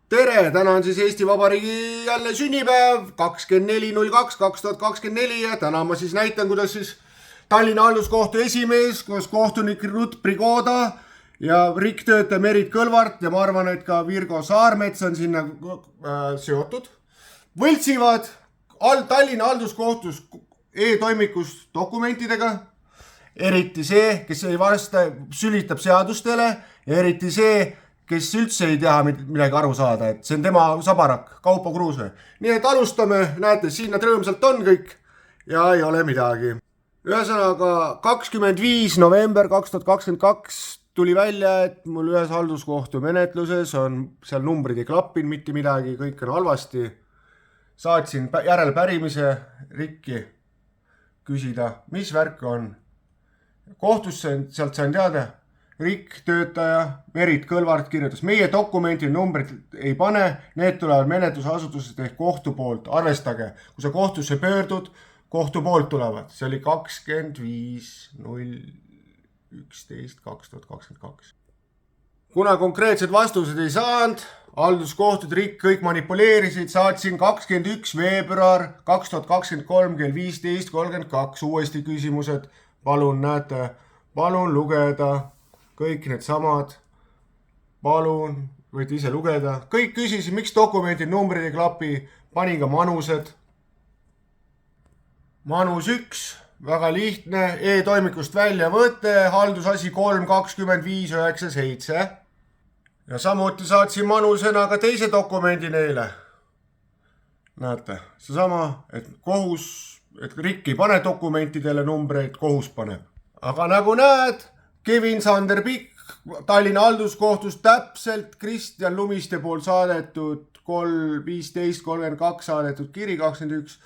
tere, täna on siis Eesti Vabariigi jälle sünnipäev 24.02.2024 ja täna ma siis näitan, kuidas siis Tallinna halduskohtu esimees koos kohtunik Ruth Prigoda ja rikktöötaja Merit Kõlvart ja ma arvan, et ka Virgo Saarmets on sinna seotud. Võltsivad Tallinna halduskohtus e-toimikus dokumentidega, eriti see, kes ei vasta, sülitab seadustele ja eriti see, kes üldse ei tea midagi aru saada, et see on tema sabarak, Kaupo Kruuse. Nii et alustame, näete, siin nad rõõmsalt on kõik ja ei ole midagi. Ühesõnaga 25. november 2022 tuli välja, et mul ühes halduskohtu menetluses on seal numbrid ei klappinud mitte midagi, kõik on halvasti. Saatsin järelpärimise Rikki küsida, mis värk on. Kohtusse sealt sain teada, Rikk töötaja Merit Kõlvart kirjutas, meie dokumenti numbrit ei pane, need tulevad menetlusasutusest ehk kohtu poolt, arvestage, kui sa kohtusse pöördud, kohtu poolt tulevad, see oli 25.011.2022. Kuna konkreetsed vastused ei saanud, halduskohtud Rikk kõik manipuleerisid, saatsin 21. veebruar 2023 kell 15.32 uuesti küsimused, palun näete, palun lugeda. Kõik need samad, palun, võite ise lugeda. Kõik küsisid, miks dokumendid numbrid ei klapi, panin ka manused. Manus 1, väga lihtne, e-toimikust välja võte, haldusasi 3.25.97. Ja samuti saatsin manusena ka teise dokumendi neile. Näete, seesama, et kohus, et Rikk ei pane dokumentidele numbreid, kohus paneb. Aga nagu näed, Kevin Sander Pikk Tallinna halduskohtus täpselt Kristjan Lumiste pool saadetud 3.15.32 saadetud kiri 21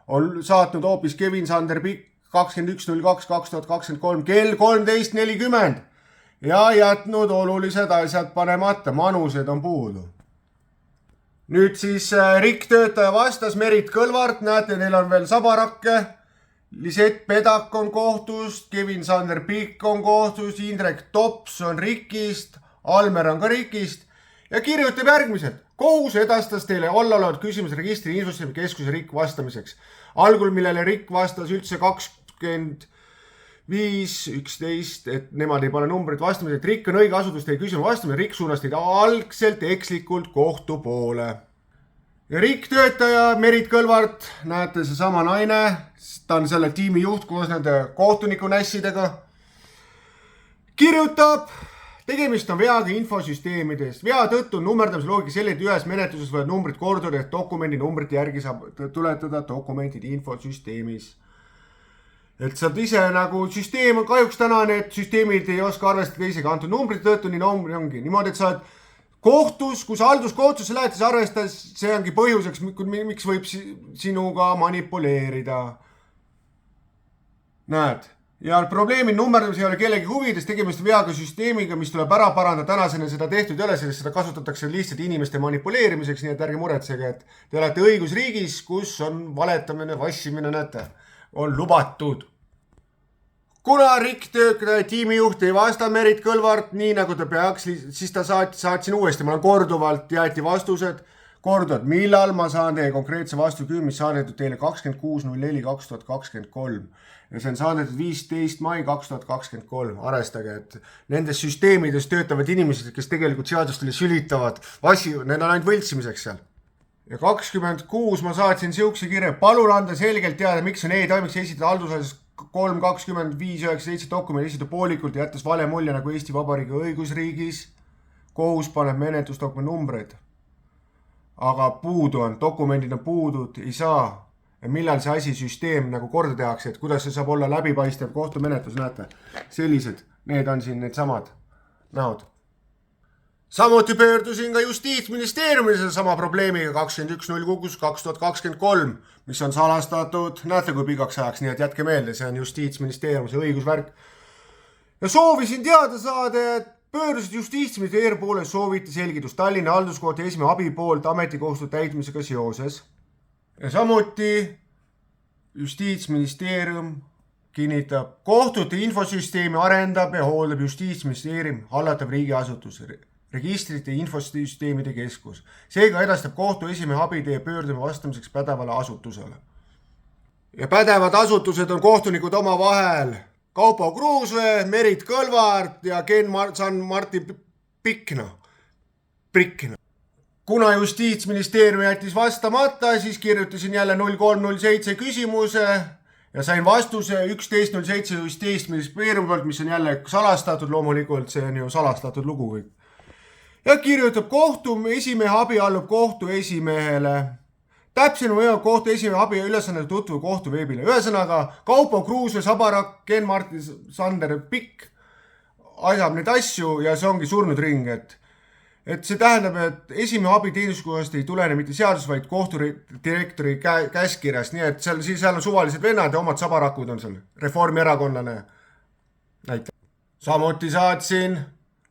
on saatnud hoopis Kevin Sander Pikk 21.02.2023 kell 13.40 ja jätnud olulised asjad panemata, manused on puudu. Nüüd siis Rikk töötaja vastas, Merit Kõlvart, näete, neil on veel sabarakke. Lisett Pedak on kohtust, Kevin Sander Pikk on kohtust, Indrek Tops on Rikist, Almer on ka Rikist ja kirjutab järgmiselt. Kohus edastas teile allaolevad küsimus registri infosüsteemi keskuse Rikk vastamiseks. Algul, millele Rikk vastas üldse 25.11, et nemad ei pane numbrit vastamiseks, et Rikk on õige asutus teie küsimuse vastamine, Rikk suunas teid algselt ekslikult kohtu poole. Ja Rikk töötaja Merit Kõlvart, näete seesama naine, ta on selle tiimi juht koos nende kohtuniku nässidega, kirjutab, tegemist on veaga infosüsteemidest. Vea tõttu nummerdamise loogika selle, et ühes menetluses võivad numbrid korduda, et dokumendi numbrite järgi saab tuletada dokumentid infosüsteemis. Et saad ise nagu süsteem on kahjuks täna, need süsteemid ei oska arvestada isegi antud numbrite tõttu, nii numbri ongi. Niimoodi, et saad kohtus, kui sa halduskohtusse lähed, siis arvestas, see ongi põhjuseks, miks võib sinuga manipuleerida. Näed. Ja probleemi nummerdamis ei ole kellegi huvides, tegemist veaga süsteemiga, mis tuleb ära paranda. Tänasena seda tehtud ei ole, sellest seda kasutatakse lihtsalt inimeste manipuleerimiseks, nii et ärge muretsege, et te olete õigusriigis, kus on valetamine, vassimine, näete, on lubatud. Kuna Rikk töötaja tiimijuht ei vasta Merit Kõlvart nii nagu ta peaks, siis ta saatsin uuesti, ma olen korduvalt, jäeti vastused, korduvalt, millal ma saan teie konkreetse vastu mis saadetud teile 26.04.2023 ja see on saadetud 15. mai 2023, arvestage, et nendes süsteemides töötavad inimesed, kes tegelikult seadustele sülitavad, need on ainult võltsimiseks seal. Ja 26 ma saatsin siukse kirja, palun anda selgelt teada, miks on e-toimiks esitada haldusasjas 3.25.97 dokumendi esitab poolikult ja jättes vale mulje nagu Eesti Vabariigi õigusriigis. Kohus paneb menetlusdokumendi numbreid. Aga puudu on, dokumendid on puudud, ei saa. Ja millal see asi süsteem nagu korda tehakse, et kuidas see saab olla läbipaistev kohtumenetlus, näete. Sellised, need on siin need samad näod. Samuti pöördusin ka Justiitsministeeriumile sama probleemiga 21.06.2023, mis on salastatud, näete kui pikaks ajaks, nii et jätke meelde, see on Justiitsministeerium, see õigusvärk. Ja soovisin teada saada, et pöördusid Justiitsministeeriumi poole, sooviti selgitus Tallinna halduskohtu esimehe abi poolt ametikohustuste täitmisega seoses. Ja samuti Justiitsministeerium kinnitab, kohtute infosüsteemi arendab ja hooldab Justiitsministeerium hallatav riigiasutus. registrite infosüsteemide keskus. Seega edastab kohtu esimehe abitee pöördume vastamiseks pädevale asutusele. Ja pädevad asutused on kohtunikud omavahel Kaupo Kruusvee, Merit Kõlvart ja Ken-Martin Prikna. Kuna Justiitsministeerium jättis vastamata, siis kirjutasin jälle 0307 küsimuse ja sain vastuse 11.07 Justiitsministeeriumi poolt, mis on jälle salastatud, loomulikult see on ju salastatud lugu kõik. Ja kirjutab kohtu esimehe abi allub kohtu esimehele. Täpsem või kohtu esimehe abi ja ülesannete tutvu kohtu veebile. Ühesõnaga, Kaupo Kruusvee, Sabarak, Ken-Martin Sander Pikk ajab neid asju ja see ongi surnud ring, et see tähendab, et esimehe abi teenistuskohast ei tulene mitte seadus, vaid kohtudirektori käskirjast, nii et seal on suvalised vennad ja omad sabarakud on seal, reformierakonnane näite. Samuti saatsin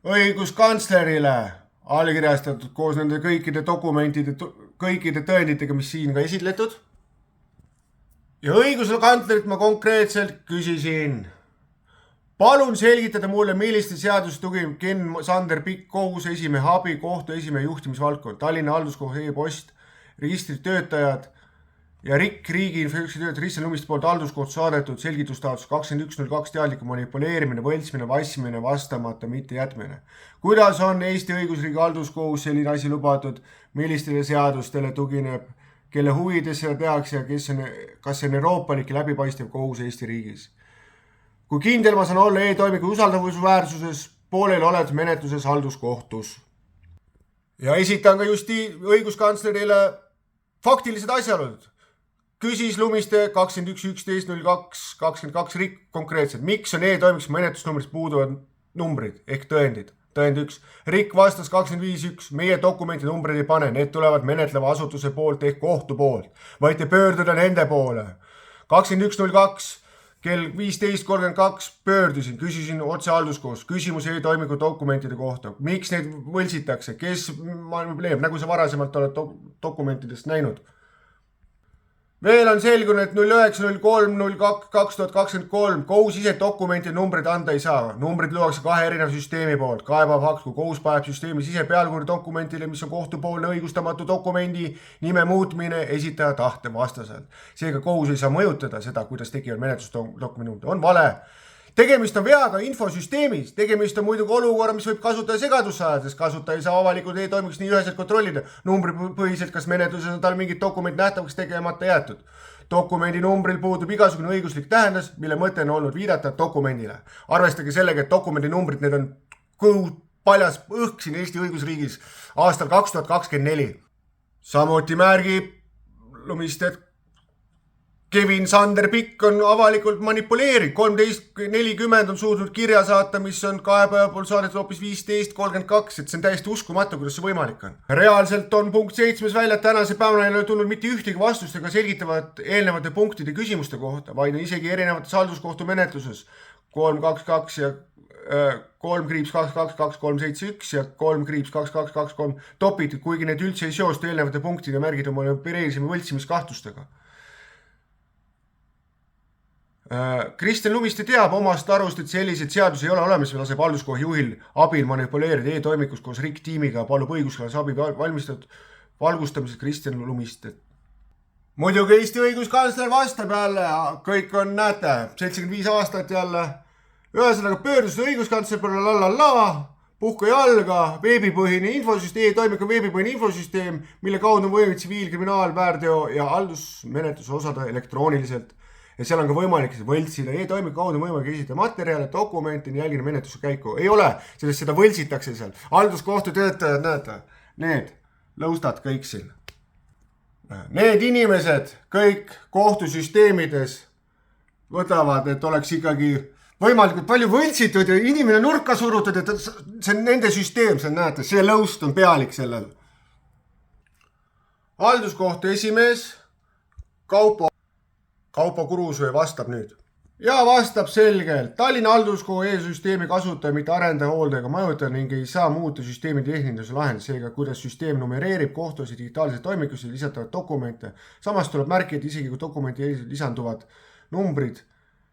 õiguskantslerile allkirjastatud koos nende kõikide dokumentide, kõikide tõenditega, mis siin ka esitletud. Ja õiguskantslerit ma konkreetselt küsisin. Palun selgitada mulle, milliste seadust tugib Ken-Sander Pikk kohuse esimehe abi, kohtu esimehe juhtimisvaldkond, Tallinna halduskohus e-post, registritöötajad ja riigi töötajad Kristjan Lumiste poolt halduskohtu saadetud selgitustaotlus 21.02 teadliku manipuleerimine, võltsimine, vassimine, vastamata, mitte jätmine. Kuidas on Eesti õigusriigi halduskohus selline asi lubatud, millistele seadustele tugineb, kelle huvides seda tehakse ja kas see on euroopalik ja läbipaistev kohus Eesti riigis? Kui kindel ma saan olla e-toimiku usaldavusväärsuses poolel oled menetluses halduskohtus. Ja esitan ka õiguskantslerile faktilised asjaolud. Küsis Lumiste 21.11.02.22 rikk konkreetselt, miks on e-toimiks menetlusnumbrist puuduvad numbrid ehk tõendid. Tõend 1. Rikk vastas 25.1. Meie dokumenti numbreid ei pane, need tulevad menetleva asutuse poolt ehk kohtu poolt. Võite pöörduda nende poole. 21.02. Kell 15.32 pöördusin, küsisin otse halduskohus, küsimus e-toimiku dokumentide kohta. Miks neid võltsitakse? Kes manipuleerib, nagu sa varasemalt oled dokumentidest näinud? Veel on selgunud, et 09.03.2023 kohus ise dokumentide numbreid anda ei saa. Numbrid luuakse kahe erineva süsteemi poolt. Kaebav fakt, kui kohus paneb süsteemis ise pealkirja dokumentile, mis on kohtupoolne õigustamatu dokumendi nime muutmine esitaja tahte vastaselt. Seega kohus ei saa mõjutada seda, kuidas tekivad menetlusdokumendid. On vale. Tegemist on veaga infosüsteemis, tegemist on muidugi olukorra, mis võib kasutaja segadusse ajada, sest kasutaja ei saa avalikult e-toimiks nii üheselt kontrollida numbripõhiselt, kas menetluses on tal mingid dokumendid nähtavaks tegemata jäetud. Dokumendi numbril puudub igasugune õiguslik tähendus, mille mõte on olnud viidata dokumendile. Arvestage sellega, et dokumendi numbrid, need on paljas õhk siin Eesti õigusriigis aastal 2024. Samuti märgib Lumiste, et Ken-Sander Pikk on avalikult manipuleerinud, 13.40 on suutnud kirja saata, mis on kaebaja pool saadetud hoopis 15.32, et see on täiesti uskumatu, kuidas see võimalik on. Reaalselt on punkt 7 välja, et tänase päevana ei ole tulnud mitte ühtegi vastust ega selgitavat eelnevate punktide küsimuste kohta, vaid on isegi erinevates halduskohtu menetluses 322 ja 3-22-2371 ja 3-22-23 topitud, kuigi need üldse ei seostu eelnevate punktide märgid on manipuleerimise või võltsimiskahtlustega. Kristjan Lumiste teab omast arust, et sellised seadusi ei ole olemas või laseb halduskoha juhil abil manipuleerida e-toimikus koos RIK-tiimiga, palub õiguskalase abi valmistatud valgustamised Kristjan Lumiste. Muidugi Eesti õiguskantsler vastab jälle, kõik on, näete, 75 aastat jälle. Ühesõnaga pöördused õiguskantsler poole puhka jalga, veebipõhine infosüsteem, e-toimiku veebipõhine infosüsteem, mille kaudu on võimalik tsiviil-kriminaal-, väärteo ja haldusmenetluse osada elektrooniliselt. Ja seal on ka võimalik võltsida, e-toimiku kaudu on võimalik esitada materjale, dokumente, jälgida menetluse käiku. Ei ole, sellest seda võltsitakse seal. Halduskohtu töötajad, näete, need lõustad kõik siin. Need inimesed kõik kohtusüsteemides võtavad, et oleks ikkagi võimalikult palju võltsitud ja inimene nurka surutud, et see on nende süsteem, see näete, see lõust on pealik sellel. Halduskohtu esimees Kaupo Kruusvee vastab nüüd. Ja vastab selgelt. Tallinna halduskogu e-süsteemi kasutaja, mitte arendaja, hooldajaga majutada ning ei saa muuta süsteemi tehnilise lahendus, seega kuidas süsteem numereerib kohtuasi digitaalseid toimikusse lisatavad dokumente. Samas tuleb märkida, et isegi kui dokumenti lisanduvad numbrid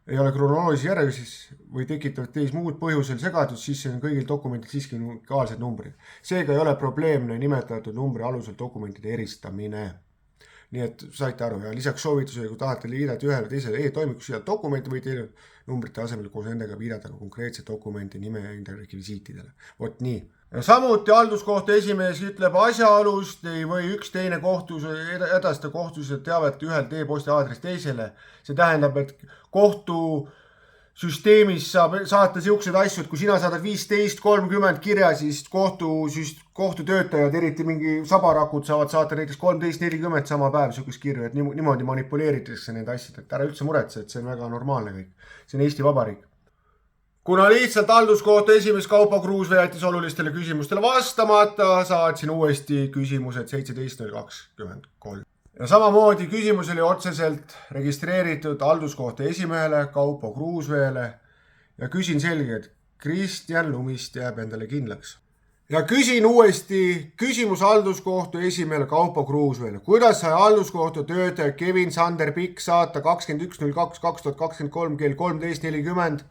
ei ole kronoloogilises järjekorras või tekitavad teis muud põhjusel segadust, siis see on kõigil dokumendil siiski unikaalsed numbrid. Seega ei ole probleemne nimetatud numbri alusel dokumentide eristamine. Nii et saite aru ja lisaks soovitusele, kui tahate liidata ühele teisele e-toimikus ja dokumenti või teile numbrite asemel koos nendega viidata ka konkreetse dokumendi nime ja enda rekvisiitidele. Vot nii. Ja samuti halduskohtu esimees ütleb asjaolust ei või üks teine kohtus edastada kohtused teavet ühelt e-posti aadress teisele. See tähendab, et kohtusüsteemis saab saata siuksed asju, et kui sina saadad 15-30 kirja, siis kohtutöötajad, eriti mingi sabarakud saavad saata näiteks 13-40 sama päev siukest kirju, et niimoodi manipuleeritakse need asjad, et ära üldse muretse, et see on väga normaalne kõik. See on Eesti Vabariik. Kuna lihtsalt halduskohtu esimees Kaupo Kruusvee jättis olulistele küsimustele vastamata, saatsin uuesti küsimused 17.023. Ja samamoodi küsimus oli otseselt registreeritud halduskohtu esimehele Kaupo Kruusveele ja küsin selgelt, Kristjan Lumist jääb endale kindlaks. Ja küsin uuesti küsimus halduskohtu esimehele Kaupo Kruusveele. Kuidas sai halduskohtu töötaja Kevin Sander Pikk saata 21.02.2023 kell 13.40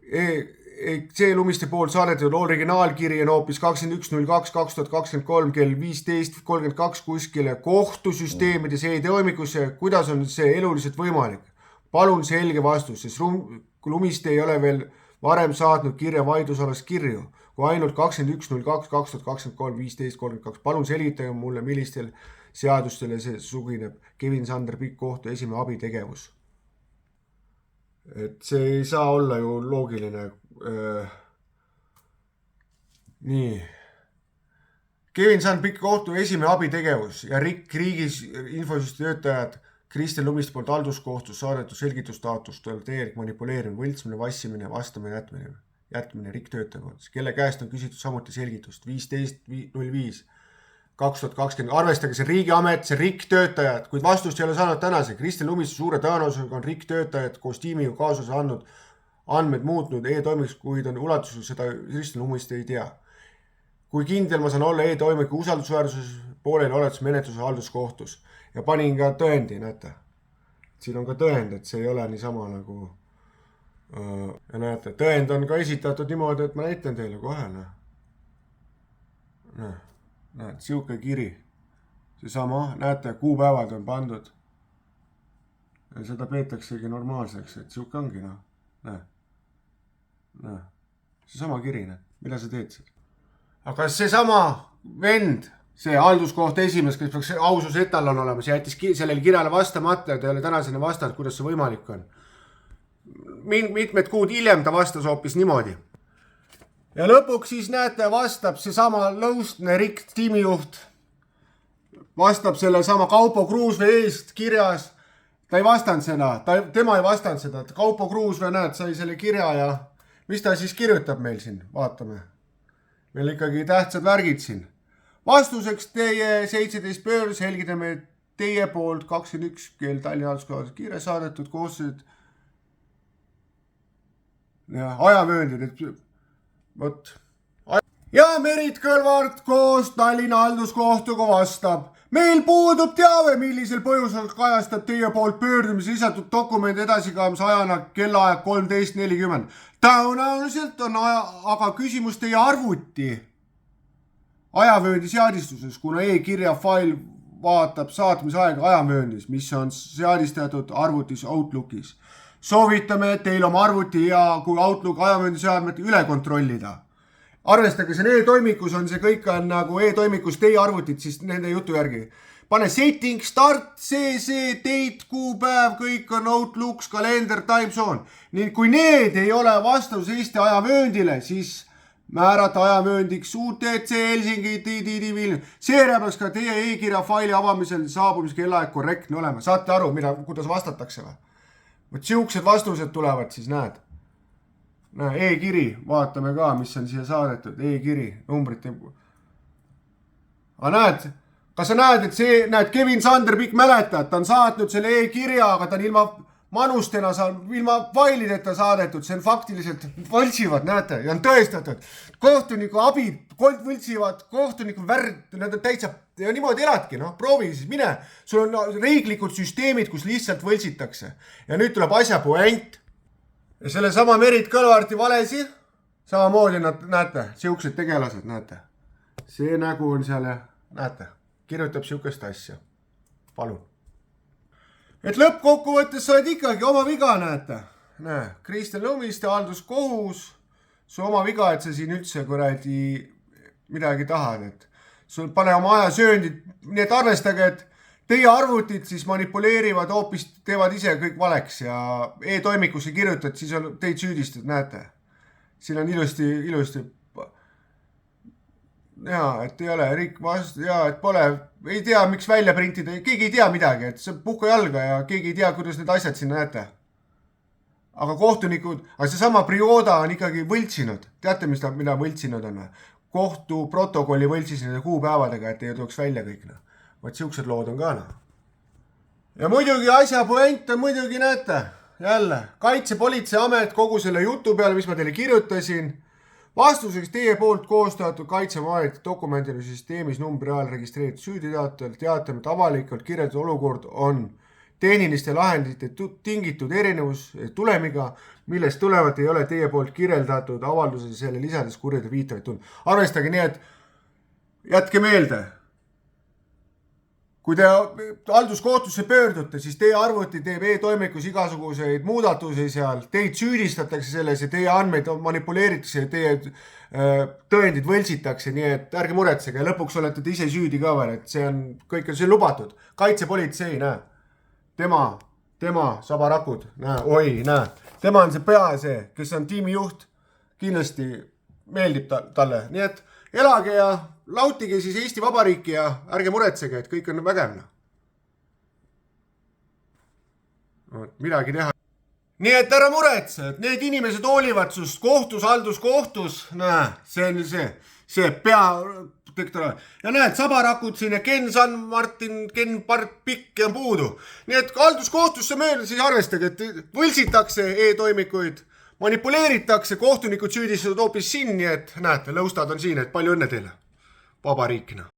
C. Lumiste poolt saadetud originaalkiri on hoopis 21.02.2023 kell 15.32 kuskile kohtusüsteemides e-toimikusse. Kuidas on see eluliselt võimalik? Palun selge vastus, sest Lumiste ei ole veel varem saatnud kirja vaidlusalast kirju, kui ainult 21.02.2023 15.32. Palun selgitage mulle, millistel seadustele see sugineb Kevin Sander Pikk kohtu esimehe abitegevus. Et see ei saa olla ju loogiline. Nii. Kevin Sander Pikk kohtu esimehe abitegevus ja riigis infosüsteemi töötajad Kristjan Lumiste poolt halduskohtus saadetud selgitustaatust täielik manipuleerimine, võltsimine, vassimine, vastamine, jätmine rikktöötaja poolt. Kelle käest on küsitud samuti selgitust 15.05. 2020. Arvestage see riigiamet, see rikktöötajad, kuid vastust ei ole saanud tänase. Kristjan Lumiste suure tõenäosusega on rikktöötajad koos tiimiga kaasuse andnud andmed muutnud e-toimiks, kuid on ulatusel seda Kristjan Lumiste ei tea. Kui kindel ma saan olla e-toimiku usaldusväärsus pooleli oletus menetluse halduskohtus ja panin ka tõendi, näete. Siin on ka tõend, et see ei ole niisama nagu ja näete, tõend on ka esitatud niimoodi, et ma näitan teile kohe. Näed, siuke kiri. Seesama, näete, kuupäevad on pandud. Ja seda peetaksegi normaalseks, et siuke ongi, Seesama kiri, mida sa teed seal? Aga seesama vend, see halduskohtu esimees, kes peaks ausus etalon olema, see jättis sellele kirjale vastamata ja ta ei ole tänaseni vastanud, kuidas see võimalik on. Mitmed kuud hiljem ta vastas hoopis niimoodi. Ja lõpuks siis näete, vastab seesama Lõustne Rikk tiimijuht, vastab selle sama Kaupo Kruusvee eest kirjas. Ta ei vastanud seda, tema ei vastanud seda. Kaupo Kruusvee, näed, sai selle kirja ja mis ta siis kirjutab meil siin, vaatame. Meil ikkagi tähtsad värgid siin. Vastuseks teie 17 pöör selgitame teie poolt 21 kell Tallinna halduskohtus kirja saadetud koostööd ja ajavööndid, et võt. Ja Merit Kõlvart koos Tallinna halduskohtuga vastab. Meil puudub teave, millisel põhjusel kajastab teie poolt pöördumise lisatud dokumendi edasikaamise ajana kellaaeg 13.40. Tõenäoliselt on aga küsimus teie arvuti ajavööndi seadistuses, kuna e-kirja fail vaatab saatmisaega ajavööndis, mis on seadistatud arvutis Outlookis. Soovitame, et teil oma arvuti ja kui Outlook ajavööndi seadmete üle kontrollida. Arvestage, see e-toimikus on see kõik on nagu e-toimikus teie arvutit, siis nende jutu järgi. Pane setting, start, CC, date, kuupäev, kõik on Outlooks, kalender, time zone. Nii kui need ei ole vastus Eesti ajavööndile, siis määrata ajavööndiks UTC Helsingi, seeria peaks ka teie e-kirja faili avamisel saabumise kellaaeg korrektne olema. Saate aru, kuidas vastatakse või? Võt siuksed vastused tulevad, siis näed. E-kiri, vaatame ka, mis on siia saadetud, e-kiri, numbrite. Aga näed, kas sa näed, et see, näed, Kevin Sander Pikk mäletad, ta on saatnud selle e-kirja, aga ta on ilma manustena ilma failideta saadetud, see on faktiliselt, võltsivad, näete, ja on tõestatud. Kohtuniku abid võltsivad, kohtuniku värd, nad on täitsa, ja niimoodi eladki, noh, proovi siis, mine. Sul on riiklikud süsteemid, kus lihtsalt võltsitakse. Ja nüüd tuleb asja puent. Ja selle sama Merit Kõlvarti valesi, samamoodi nad, näete, siuksed tegelased, näete. See nägu on seal ja, näete, kirjutab siukest asja. Palun. Et lõppkokkuvõttes sa oled ikkagi oma viga, näete. Näe, Kristjan Lumiste, halduskohus, su oma viga, et sa siin üldse kuradi midagi tahad, et sul pane oma aja sööndid, nii et arvestage, et teie arvutid siis manipuleerivad hoopis, teevad ise kõik valeks ja e-toimikusse kirjutad, siis on teid süüdistad, näete. Siin on ilusti. Jaa, et ei ole riik vastu, jaa, et pole, ei tea, miks välja printida, keegi ei tea midagi, et see puhka jalga ja keegi ei tea, kuidas need asjad sinna näete. Aga kohtunikud, aga see sama Prioda on ikkagi võltsinud. Teate, mida võltsinud on? Kohtu protokolli võltsis nende kuupäevadega, et ei tuleks välja kõik. Vaat siuksed lood on ka. Ja muidugi asja puent on muidugi, näete, jälle, Kaitsepolitseiamet kogu selle jutu peale, mis ma teile kirjutasin, vastuseks teie poolt koostatud Kaitseameti dokumendile süsteemis numbri ajal registreeritud süüditeatel teatame, et avalikult kirjeldatud olukord on tehniliste lahendite tingitud erinevus tulemiga, millest tulevat ei ole teie poolt kirjeldatud avalduses selle lisades kurjade viitavaid tund. Arvestage nii, et jätke meelde, kui te halduskohtusse pöördute, siis teie arvuti teeb e-toimikus igasuguseid muudatusi seal, teid süüdistatakse selles ja teie andmeid manipuleeritakse ja teie tõendid võltsitakse, nii et ärge muretsege ja lõpuks olete te ise süüdi ka veel, et see on kõik see lubatud. Kaitsepolitsei, näe, tema sabarakud, näe, näe, tema on see pea see, kes on tiimijuht, kindlasti meeldib talle, nii et elage ja lautige siis Eesti Vabariiki ja ärge muretsege, et kõik on vägevna. Midagi teha. Nii et ära muretse, et need inimesed hoolivad sust kohtus, halduskohtus, näe, see on see pea dektoraat. Ja näed, sabarakud siin ja Ken San Martin, Ken Part Pikk ja puudu. Nii et halduskohtusse mööda siis arvestage, et võltsitakse e-toimikuid, manipuleeritakse, kohtunikud süüdistatud hoopis siin, nii et näete, lõustad on siin, et palju õnne teile. Vabariikina.